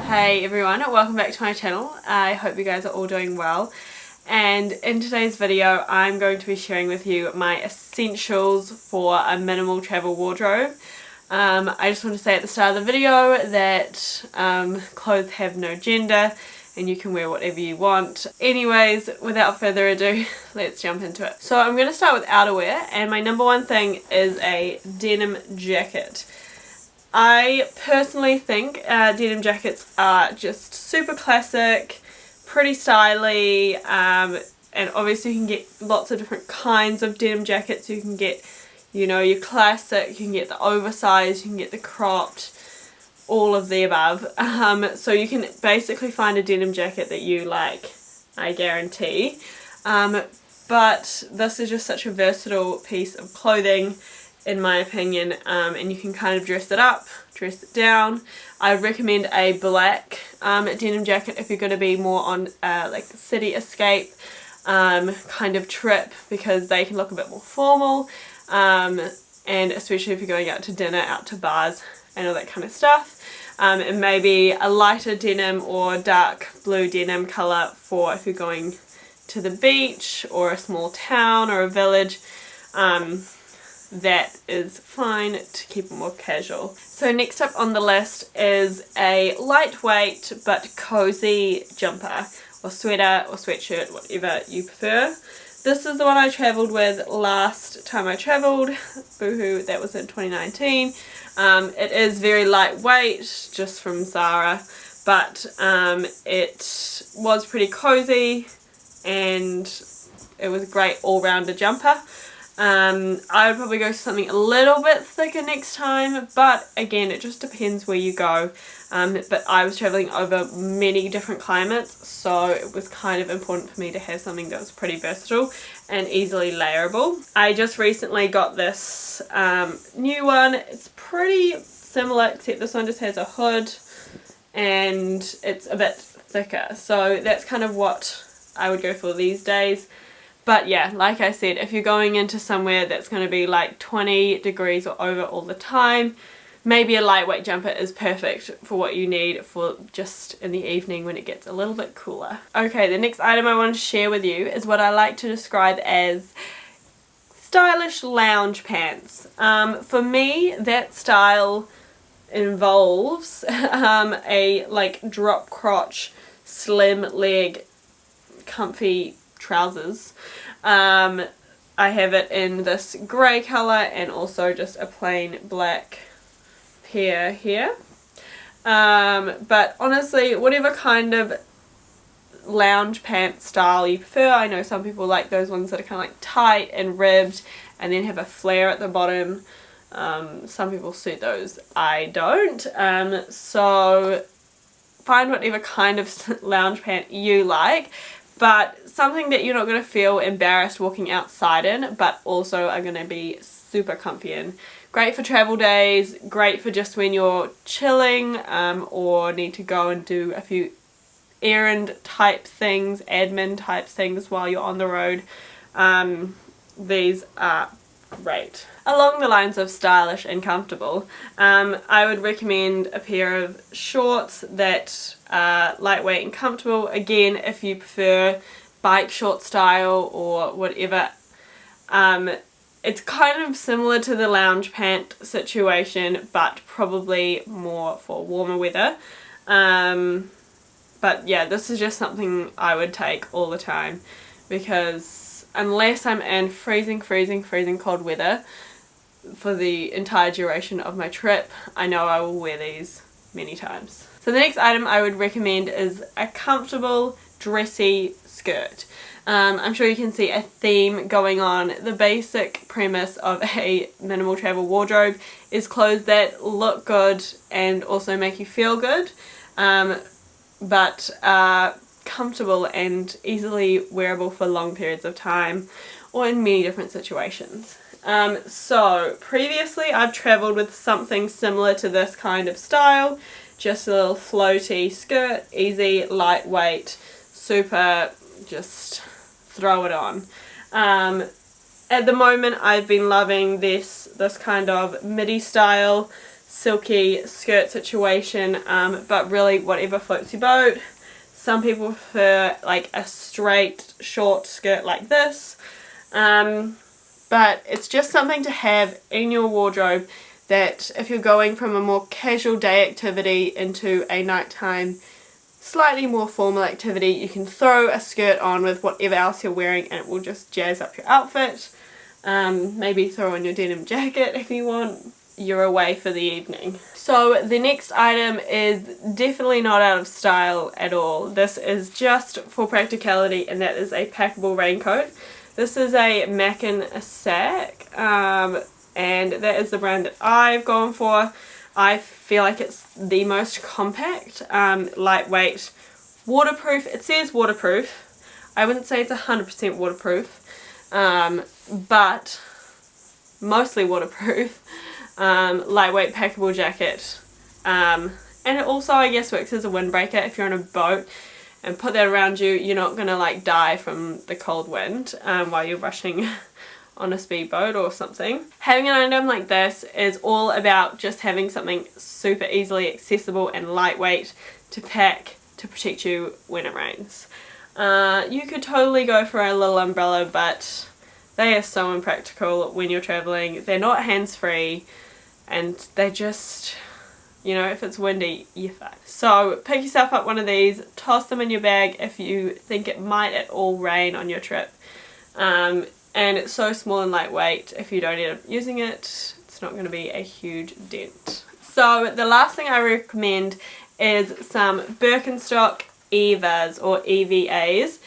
Hey everyone, welcome back to my channel. I hope you guys are all doing well, and in today's video I'm going to be sharing with you my essentials for a minimal travel wardrobe. I just want to say at the start of the video that clothes have no gender and you can wear whatever you want. Anyways, without further ado, let's jump into it. So I'm going to start with outerwear, and my number one thing is a denim jacket. I personally think denim jackets are just super classic, pretty stylish, and obviously you can get lots of different kinds of denim jackets. You can get, you know, your classic, you can get the oversized, you can get the cropped, all of the above. So you can basically find a denim jacket that you like, I guarantee. But this is just such a versatile piece of clothing, in my opinion, and you can kind of dress it up, dress it down. I would recommend a black denim jacket if you're going to be more on like a city escape kind of trip, because they can look a bit more formal, and especially if you're going out to dinner, out to bars and all that kind of stuff. And maybe a lighter denim or dark blue denim colour for if you're going to the beach or a small town or a village. That is fine to keep it more casual. So next up on the list is a lightweight but cozy jumper or sweater or sweatshirt, whatever you prefer. This is the one I travelled with last time I travelled. Boohoo, that was in 2019. It is very lightweight, just from Zara, but it was pretty cozy and it was a great all-rounder jumper. I would probably go for something a little bit thicker next time, but again it just depends where you go. But I was travelling over many different climates, so it was kind of important for me to have something that was pretty versatile and easily layerable. I just recently got this new one. It's pretty similar, except this one just has a hood and it's a bit thicker, so that's kind of what I would go for these days. But yeah, like I said, if you're going into somewhere that's going to be like 20 degrees or over all the time, maybe a lightweight jumper is perfect for what you need for just in the evening when it gets a little bit cooler. Okay, the next item I want to share with you is what I like to describe as stylish lounge pants. For me, that style involves a like drop crotch, slim leg, comfy trousers. I have it in this grey colour and also just a plain black pair here. But honestly, whatever kind of lounge pant style you prefer. I know some people like those ones that are kind of like tight and ribbed and then have a flare at the bottom. Some people suit those. I don't. So find whatever kind of lounge pant you like, but something that you're not going to feel embarrassed walking outside in, but also are going to be super comfy in. Great for travel days, great for just when you're chilling or need to go and do a few errand type things, admin type things while you're on the road. These are great. Along the lines of stylish and comfortable, I would recommend a pair of shorts that are lightweight and comfortable. Again, if you prefer bike short style or whatever, it's kind of similar to the lounge pant situation, but probably more for warmer weather. But yeah, this is just something I would take all the time, because unless I'm in freezing cold weather for the entire duration of my trip, I know I will wear these many times. So the next item I would recommend is a comfortable dressy skirt. I'm sure you can see a theme going on. The basic premise of a minimal travel wardrobe is clothes that look good and also make you feel good, but are comfortable and easily wearable for long periods of time or in many different situations. So previously I've travelled with something similar to this kind of style, just a little floaty skirt, easy, lightweight, super, just throw it on. At the moment I've been loving this kind of midi style silky skirt situation, but really whatever floats your boat. Some people prefer like a straight short skirt like this, but it's just something to have in your wardrobe that if you're going from a more casual day activity into a nighttime slightly more formal activity, you can throw a skirt on with whatever else you're wearing and it will just jazz up your outfit. Maybe throw on your denim jacket if you want. You're away for the evening. So the next item is definitely not out of style at all. This is just for practicality, and that is a packable raincoat. This is a Mac and a Sack, and that is the brand that I've gone for. I feel like it's the most compact, lightweight, waterproof. It says waterproof. I wouldn't say it's 100% waterproof, but mostly waterproof. Lightweight packable jacket, and it also I guess works as a windbreaker. If you're on a boat and put that around you, you're not gonna like die from the cold wind while you're rushing on a speedboat or something. Having an item like this is all about just having something super easily accessible and lightweight to pack to protect you when it rains. You could totally go for a little umbrella, but they are so impractical when you're traveling. They're not hands-free, and they just, you know, if it's windy, you're fine. So pick yourself up one of these, toss them in your bag if you think it might at all rain on your trip. And it's so small and lightweight, if you don't end up using it, it's not going to be a huge dent. So the last thing I recommend is some Birkenstock Evas or EVAs.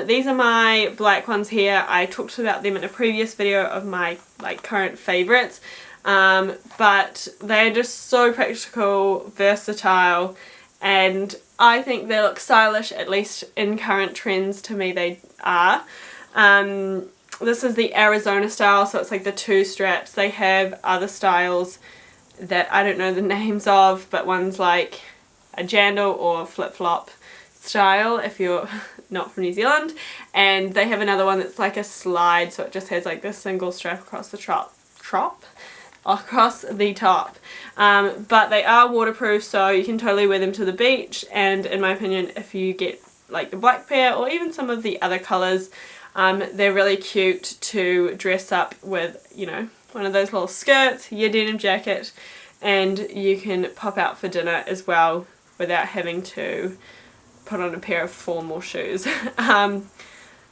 These are my black ones here. I talked about them in a previous video of my like current favourites, but they're just so practical, versatile, and I think they look stylish, at least in current trends. To me they are. This is the Arizona style, so it's like the two straps. They have other styles that I don't know the names of, but one's like a jandal or flip-flop style if you're not from New Zealand, and they have another one that's like a slide, so it just has like this single strap across the top. But they are waterproof, so you can totally wear them to the beach, and in my opinion, if you get like the black pair or even some of the other colours, they're really cute to dress up with, you know, one of those little skirts, your denim jacket, and you can pop out for dinner as well without having to put on a pair of formal shoes.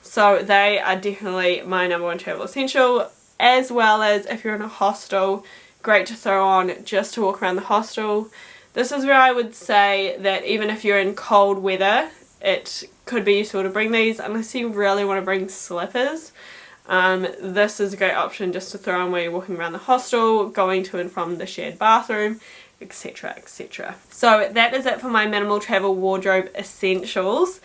So they are definitely my number one travel essential, as well as if you're in a hostel, great to throw on just to walk around the hostel. This is where I would say that even if you're in cold weather, it could be useful to bring these, unless you really want to bring slippers. This is a great option just to throw on while you're walking around the hostel, going to and from the shared bathroom, etc, etc. So that is it for my minimal travel wardrobe essentials.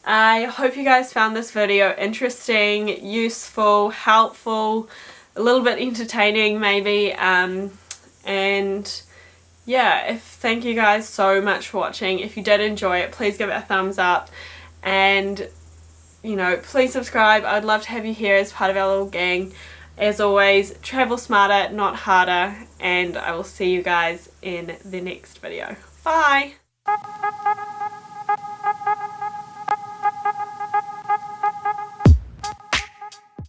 I hope you guys found this video interesting, useful, helpful, a little bit entertaining maybe, and yeah, thank you guys so much for watching. If you did enjoy it, please give it a thumbs up, and you know, please subscribe. I'd love to have you here as part of our little gang. As always, travel smarter, not harder, and I will see you guys in the next video. Bye!